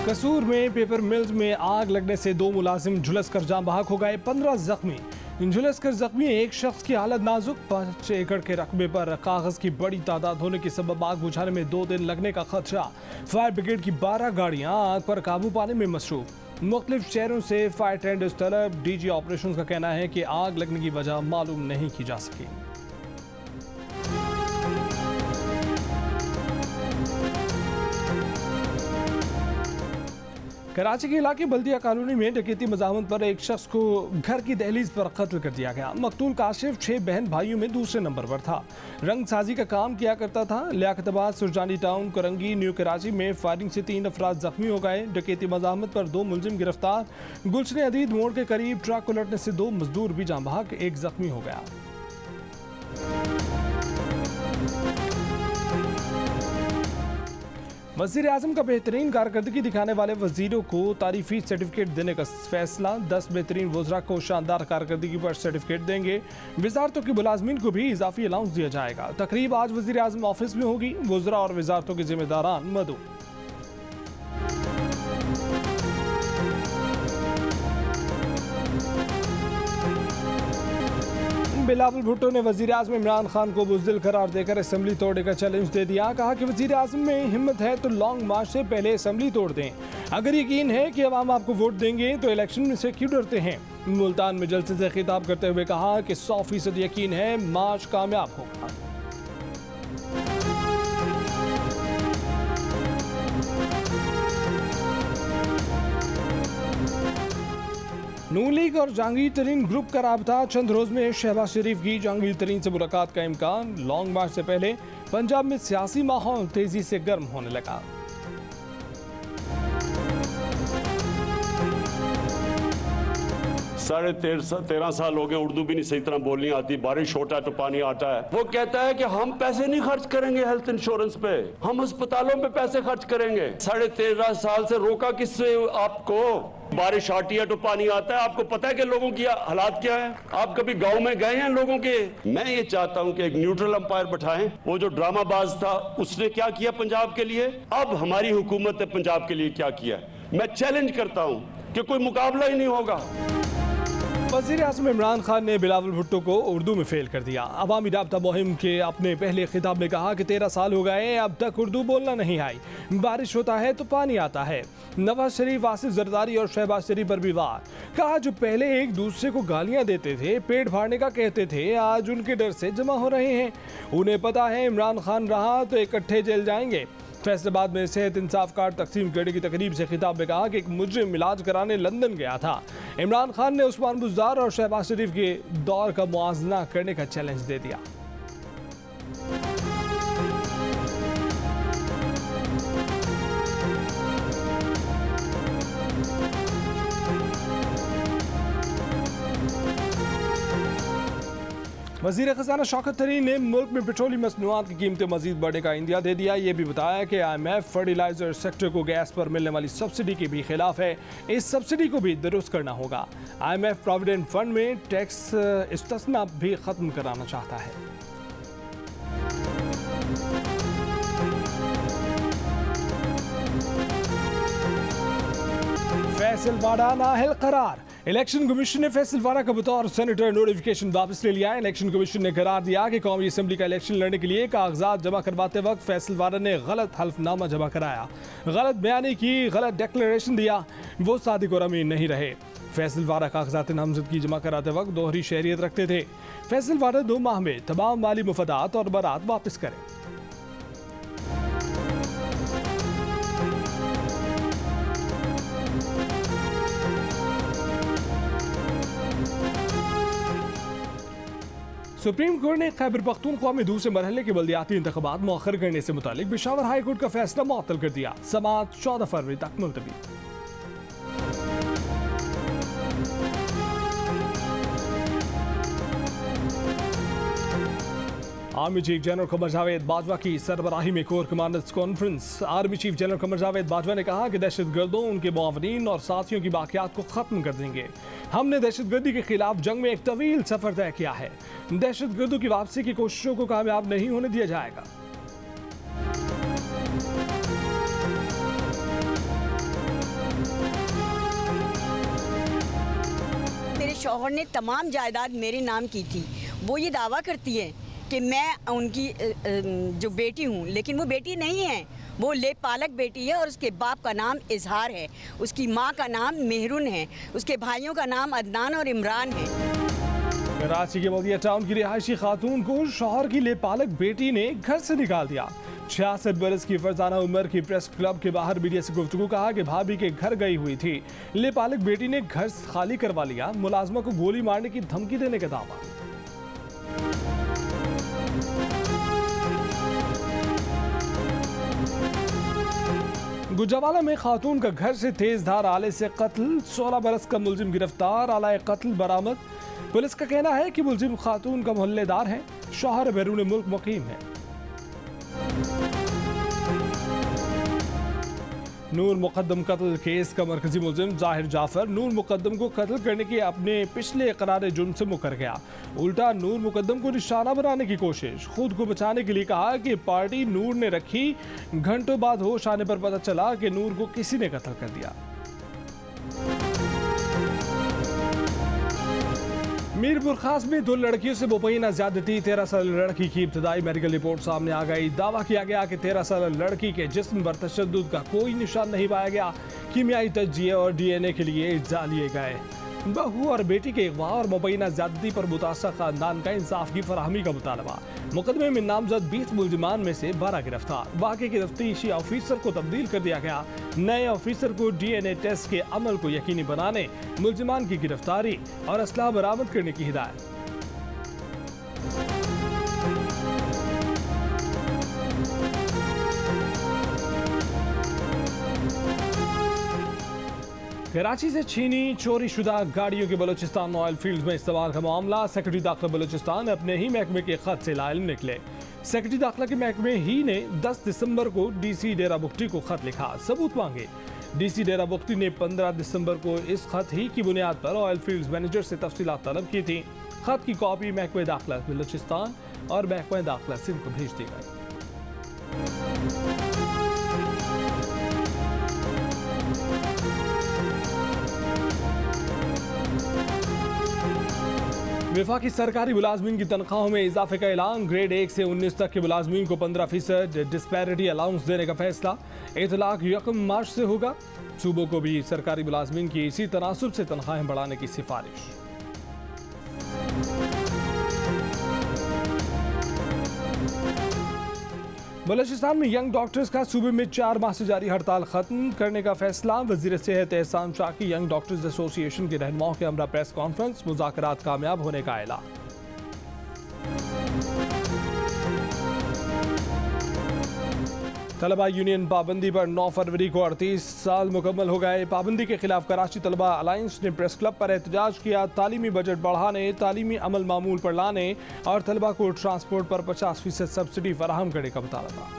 कसूर में paper mills में आग लगने से 2 मुलाजिम झुलसकर जान बहक हो गए, 15 जख्मी। झुलसकर जख्मी एक शख्स की हालत नाजुक। 5 एकड़ के रकबे पर कागज की बड़ी तादाद होने के सबब आग बुझाने में 2 दिन लगने का खदशा। फायर ब्रिगेड की 12 गाड़ियां आग पर काबू पाने में मसरूफ। मुख्तलिफ शहरों से फायर टेंडर्स तलब। डीजी ऑपरेशन का कहना है कि आग लगने की वजह मालूम नहीं की जा सकी। कराची के इलाके बल्दिया कॉलोनी में डकैती मज़ामत पर एक शख्स को घर की दहलीज पर कत्ल कर दिया गया। मकतूल काशिफ 6 बहन भाइयों में दूसरे नंबर पर था। रंग साजी का काम किया करता था। लियाकताबाद, सुरजानी टाउन, करंगी, न्यू कराची में फायरिंग से 3 अफराद जख्मी हो गए। डकैती मज़ामत पर 2 मुलजिम गिरफ्तार। गुलशन अदीद मोड़ के करीब ट्रक उलटने से 2 मजदूर भी जान बहक, 1 जख्मी हो गया। वज़ीर आज़म का बेहतरीन कारकर्दगी दिखाने वाले वज़ीरों को तारीफी सर्टिफिकेट देने का फैसला। 10 बेहतरीन वज़रा को शानदार कारकर्दगी पर सर्टिफिकेट देंगे। वज़ारतों के मुलाजमीन को भी इजाफी अलाउंस दिया जाएगा। तकरीब आज वज़ीर आज़म ऑफिस में होगी। वज़रा और वज़ारतों के जिम्मेदारान मदऊ। बिलावल भुट्टो ने वज़ीर आज़म इमरान खान को बुज़दिल करार देकर असेंबली तोड़ने का चैलेंज दे दिया। कहा कि वज़ीर आज़म में हिम्मत है तो लॉन्ग मार्च से पहले असेंबली तोड़ दें। अगर यकीन है कि अवाम आपको वोट देंगे तो इलेक्शन में से क्यों डरते हैं। मुल्तान में जलसे से खिताब करते हुए कहा कि 100% यकीन है मार्च कामयाब होगा। नून लीग और जहांगीर तरीन ग्रुप का राबता। चंद रोज में शहबाज शरीफ की जहांगीर तरीन से मुलाकात का इम्कान। लॉन्ग मार्च से पहले पंजाब में सियासी माहौल तेजी से गर्म होने लगा। साढ़े 13 साल हो गए, उर्दू भी नहीं सही तरह बोलनी आती। बारिश होता तो पानी आता है। वो कहता है कि हम पैसे नहीं खर्च करेंगे हेल्थ इंश्योरेंस पे, हम अस्पतालों पे पैसे खर्च करेंगे। 13.5 साल से रोका किससे आपको? बारिश आती है तो पानी आता है। आपको पता है कि लोगों की हालात क्या है? आप कभी गांव में गए हैं लोगों के? मैं ये चाहता हूं कि एक न्यूट्रल अंपायर बैठाएं। वो जो ड्रामाबाज था उसने क्या किया पंजाब के लिए, अब हमारी हुकूमत ने पंजाब के लिए क्या किया। मैं चैलेंज करता हूं कि कोई मुकाबला ही नहीं होगा। वज़ीर आज़म इमरान खान ने बिलावल भुट्टो को उर्दू में फेल कर दिया। अवामी राब्ता मुहिम के अपने पहले खिताब में कहा कि 13 साल हो गए, अब तक उर्दू बोलना नहीं आई। बारिश होता है तो पानी आता है। नवाज शरीफ, आसिफ जरदारी और शहबाज शरीफ पर भी वार। कहा जो पहले एक दूसरे को गालियां देते थे, पेट फाड़ने का कहते थे, आज उनके डर से जमा हो रहे हैं। उन्हें पता है इमरान खान रहा तो इकट्ठे जेल जाएंगे। फैसलाबाद में सेहत इंसाफ कार्ड तकसीम करने की तकरीब से खिताब में कहा कि एक मुजरिम इलाज कराने लंदन गया था। इमरान खान ने उस्मान बुज़दार और शहबाज शरीफ के दौर का मुआवजा करने का चैलेंज दे दिया। वज़ीर ख़ज़ाना शौकत तरीन ने मुल्क में पेट्रोलियम मसनूआत की कीमतें मज़ीद बढ़ने का इंदिया दे दिया। ये भी बताया कि IMF फर्टिलाइजर सेक्टर को गैस पर मिलने वाली सब्सिडी के भी खिलाफ है। इस सब्सिडी को भी दुरुस्त करना होगा। IMF प्रोविडेंट फंड में टैक्स इस्तिस्ना भी ख़त्म कराना चाहता है। फैसल वाडा नाअहल करार। इलेक्शन कमीशन ने फैसल वाडा का बतौर सेनेटर नोटिफिकेशन वापस ले लिया। इलेक्शन कमीशन ने करार दिया कि कौमी असम्बली का इलेक्शन लड़ने के लिए कागजात जमा करवाते वक्त फैसल वाडा ने गलत हल्फनामा जमा कराया, गलत बयानी की, गलत डिक्लेरेशन दिया। वो सादिक और अमीन नहीं रहे। फैसल वाडा कागजात नामजदगी जमा कराते वक्त दोहरी शहरियत रखते थे। फैसल वाडा 2 माह में तमाम माली मुफादात और बरात वापस करें। सुप्रीम कोर्ट ने खैबर पख्तूनख्वा में दूसरे मरहले के बल्दियाती इंतखाबात मौखर करने से मुतालिक पेशावर हाई कोर्ट का फैसला मुअत्तल कर दिया। समाअत 14 फरवरी तक मुलतवी। Army chief general Qamar Javed Bajwa की सरबराही में core commanders conference. Army chief general Qamar Javed Bajwa ने कहा कि दहशतगर्दों, उनके मुआवनीन और साथियों की बाकियात को खत्म कर देंगे। हमने दहशतगर्दी के खिलाफ जंग में एक तवील सफर तय किया है। दहशतगर्दों की वापसी की कोशिशों को कामयाब नहीं होने दिया जाएगा। शौहर ने तमाम जायदाद मेरे नाम की थी। वो ये दावा करती है कि मैं उनकी जो बेटी हूँ, लेकिन वो बेटी नहीं है, वो लेपालक बेटी है और उसके बाप का नाम इजहार है, उसकी माँ का नाम मेहरुन है, उसके भाइयों का नाम अदनान और इमरान है। कराची के बल्दिया टाउन की रिहायशी खातून को शौहर की लेपालक बेटी ने घर से निकाल दिया। 66 बरस की फरजाना उम्र की प्रेस क्लब के बाहर मीडिया से गुफ्तगू कहा कि भाभी के घर गई हुई थी। लेपालक बेटी ने घर खाली करवा लिया। मुलाजमा को गोली मारने की धमकी देने का दावा। गुजरावाला में खातून का घर से तेज धार आले से कत्ल, 16 बरस का मुलजिम गिरफ्तार, आला कत्ल बरामद। पुलिस का कहना है कि मुलजिम खातून का मोहल्लेदार है, शौहर बैरून मुल्क मुकीम है। नूर मुकद्दम कत्ल केस का मरकजी मुलजिम जाहिर जाफर नूर मुकद्दम को कत्ल करने के अपने पिछले इकरार जुर्म से मुकर गया। उल्टा नूर मुकद्दम को निशाना बनाने की कोशिश। खुद को बचाने के लिए कहा कि पार्टी नूर ने रखी। घंटों बाद होश आने पर पता चला कि नूर को किसी ने कत्ल कर दिया। मीरपुर खास में 2 लड़कियों से मुबैना ज्यादती, 13 साल लड़की की इब्तदाई मेडिकल रिपोर्ट सामने आ गई। दावा किया गया कि 13 साल लड़की के जिस्म पर तशद्दुद का कोई निशान नहीं पाया गया। कीमियाई तज्जिए और DNA के लिए इज्जा लिए गए। बहू और बेटी के अगवा और मुबैना ज्यादती पर मुतासर खानदान का इंसाफ की फराहमी का मुतालबा। मुकदमे में नामजद 20 मुलजिमान में से 12 गिरफ्तार। वाक़े के तफ्तीशी ऑफिसर को तब्दील कर दिया गया। नए ऑफिसर को DNA टेस्ट के अमल को यकीनी बनाने, मुलजिमान की गिरफ्तारी और असलाह बरामद करने की हिदायत। कराची से छीनी चोरी शुदा गाड़ियों के बलूचिस्तान ऑयल फील्ड में इस्तेमाल का मामला। सेक्रेटरी दाखिला बलूचिस्तान अपने ही महकमे के खत से लाइल निकले। सेक्रेटरी दाखिला के महकमे ही ने 10 दिसंबर को DC डेरा बुगटी को खत लिखा, सबूत मांगे। DC डेरा बुगटी ने 15 दिसंबर को इस खत ही की बुनियाद पर ऑयल फील्ड मैनेजर से तफसीलात तलब की थी। खत की कॉपी महकमे दाखिला बलूचिस्तान और महकमे दाखिला सिंध को भेज दी गई। वफाकी सरकारी मुलाजमीन की तनख्वाहों में इजाफे का ऐलान। ग्रेड 1 से 19 तक के मुलाजमीन को 15% डिस्पैरिटी अलाउंस देने का फैसला। इतलाक 1 मार्च से होगा। सूबों को भी सरकारी मुलाजमीन की इसी तनासुब से तनख्वाहें बढ़ाने की सिफारिश। बलूचिस्तान में यंग डॉक्टर्स का सूबे में 4 माह से जारी हड़ताल खत्म करने का फैसला। वजीर सेहत एहसान शाह की यंग डॉक्टर्स एसोसिएशन के रहनुमाओं के हमरा प्रेस कॉन्फ्रेंस, मुज़ाकरात कामयाब होने का ऐलान। तलबा यूनियन पाबंदी पर 9 फरवरी को 38 साल मुकम्मल हो गए। पाबंदी के खिलाफ कराची तलबा अलायंस ने प्रेस क्लब पर एहतजाज किया। तालीमी बजट बढ़ाने, तालीमी अमल मामूल पर लाने और तलबा को ट्रांसपोर्ट पर 50% सब्सिडी फराहम करने का मुतालबा।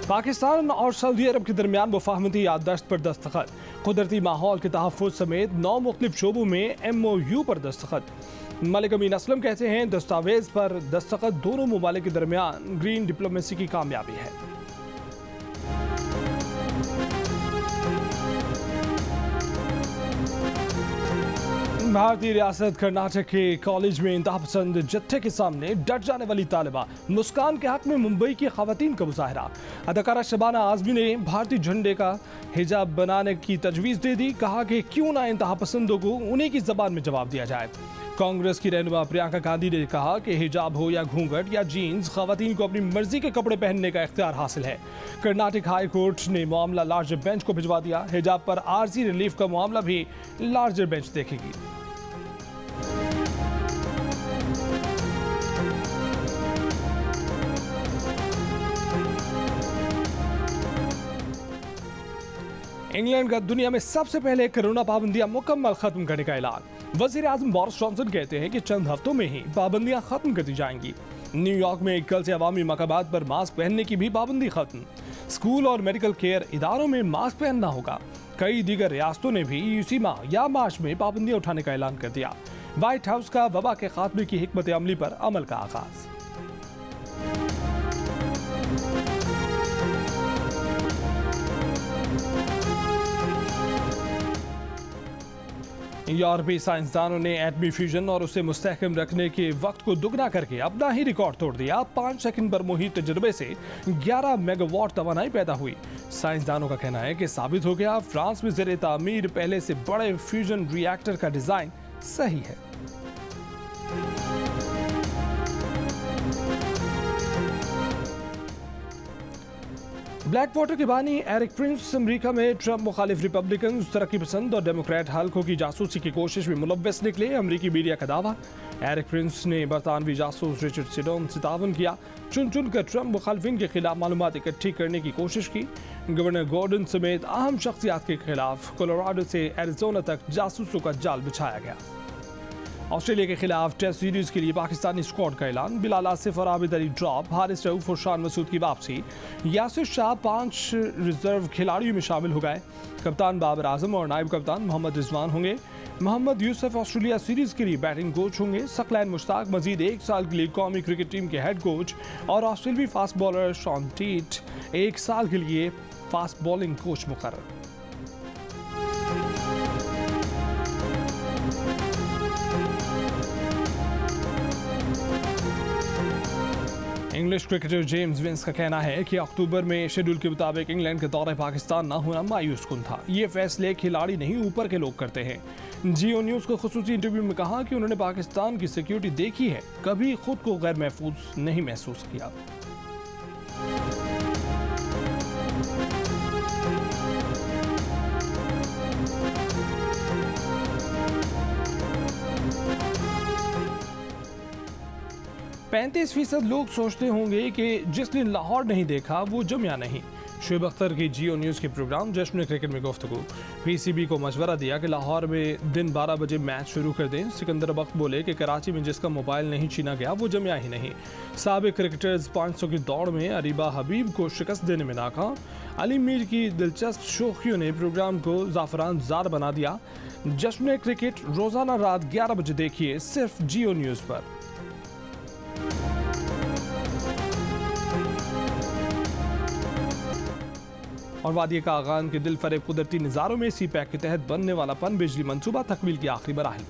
पाकिस्तान और सऊदी अरब के दरमियान मुफाहमती याददाश्त पर दस्तखत। कुदरती माहौल के तहफ़्फ़ुज़ समेत 9 मुख्तलिफ शोबों में MOU पर दस्तखत। मलिक अमीन असलम कहते हैं दस्तावेज पर दस्तखत दोनों ममालिक के दरमियान ग्रीन डिप्लोमेसी की कामयाबी है। भारतीय रियासत कर्नाटक के कॉलेज में इंतहा पसंद जत्थे के सामने डट जाने वाली तालिबा। मुस्कान के हक में मुंबई की खवातीन का मुजाहरा। अदाकारा शबाना आजमी ने भारतीय झंडे का हिजाब बनाने की तजवीज़ दे दी। कहा कि क्यों ना इंतहा पसंदों को उन्हीं की जबान में जवाब दिया जाए। कांग्रेस की रहनुमा प्रियंका गांधी ने कहा कि हिजाब हो या घूंघट या जीन्स, खवातीन को अपनी मर्जी के कपड़े पहनने का इख्तियार हासिल है। कर्नाटक हाई कोर्ट ने मामला लार्जर बेंच को भिजवा दिया। हिजाब पर आर्जी रिलीफ का मामला भी लार्जर बेंच देखेगी। इंग्लैंड का दुनिया में सबसे पहले कोरोना पाबंदियां मुकम्मल खत्म करने का ऐलान। वजीर आज़म बोरिस जॉनसन कहते हैं कि चंद हफ्तों में ही पाबंदियां खत्म कर दी जाएंगी। न्यूयॉर्क में कल से अवामी मकामात पर मास्क पहनने की भी पाबंदी खत्म। स्कूल और मेडिकल केयर इदारों में मास्क पहनना होगा। कई दीगर रियासतों ने भी इसी माह या मार्च में पाबंदियां उठाने का ऐलान कर दिया। व्हाइट हाउस का वबा के खात्मे की हिकमत अमली पर अमल का आगाज। यूरोपीय साइंसदानों ने एटमी फ्यूजन और उसे मुस्तहकम रखने के वक्त को दुगना करके अपना ही रिकॉर्ड तोड़ दिया। 5 सेकंड पर मुहित तजुर्बे से 11 मेगावाट तवानाई पैदा हुई। साइंसदानों का कहना है कि साबित हो गया फ्रांस में ज़ेरे तामीर पहले से बड़े फ्यूजन रिएक्टर का डिजाइन सही है। ब्लैक वाटर के बानी एरिक प्रिंस अमेरिका में ट्रंप मुखालिफ रिपब्लिकन, तरक्की पसंद और डेमोक्रेट हल्कों की जासूसी की कोशिश में मुलव्वस निकले। अमेरिकी मीडिया का दावा, एरिक प्रिंस ने बरतानवी जासूस रिचर्ड सिडोन से तावन किया। चुन चुन कर ट्रंप मुखालिफिन के खिलाफ मालूमात इकट्ठी करने की कोशिश की। गवर्नर गॉर्डन समेत अहम शख्सियात के खिलाफ कोलोराडो से एरिजोना तक जासूसों का जाल बिछाया गया। ऑस्ट्रेलिया के खिलाफ टेस्ट सीरीज के लिए पाकिस्तानी स्क्वाड का ऐलान, बिलाल आसिफ और आबिद अली ड्रॉप, हारिस रऊफ और शान मसूद की वापसी। यासिर शाह 5 रिजर्व खिलाड़ियों में शामिल हो गए। कप्तान बाबर आजम और नायब कप्तान मोहम्मद रिजवान होंगे। मोहम्मद यूसुफ ऑस्ट्रेलिया सीरीज के लिए बैटिंग कोच होंगे। सकलैन मुश्ताक मजीद 1 साल के लिए कौमी क्रिकेट टीम के हेड कोच और ऑस्ट्रेलियाई फास्ट बॉलर शॉन टीट 1 साल के लिए फास्ट बॉलिंग कोच मुकर्रर। इंग्लिश क्रिकेटर जेम्स विंस का कहना है कि अक्टूबर में शेड्यूल के मुताबिक इंग्लैंड के दौरे पाकिस्तान न होना मायूस कुन था। ये फैसले खिलाड़ी नहीं ऊपर के लोग करते हैं। जियो न्यूज़ को खुसूसी इंटरव्यू में कहा कि उन्होंने पाकिस्तान की सिक्योरिटी देखी है, कभी खुद को गैर महफूज नहीं महसूस किया। %35 लोग सोचते होंगे कि जिसने लाहौर नहीं देखा वो जमिया नहीं। शुएब अख्तर की जियो न्यूज़ के प्रोग्राम जश्न क्रिकेट में गुफ्तगू। पीसीबी को मशवरा दिया कि लाहौर में दिन 12 बजे मैच शुरू कर दें। सिकंदर बख्त बोले कि कराची में जिसका मोबाइल नहीं छीना गया वो जमिया ही नहीं। साबिक क्रिकेटर्स 500 की दौड़ में अरीबा हबीब को शिकस्त देने में नाकाम। अली मीर की दिलचस्प शोखियों ने प्रोग्राम को ज़ाफ़रान ज़ार बना दिया। जश्न क्रिकेट रोज़ाना रात 11 बजे देखिए सिर्फ जियो न्यूज़ पर। और वादी कागान के दिल फरेब कुदरती निज़ारों में सी पैक के तहत बनने वाला पन बिजली मंसूबा तकमील की आखिरी मराहिल।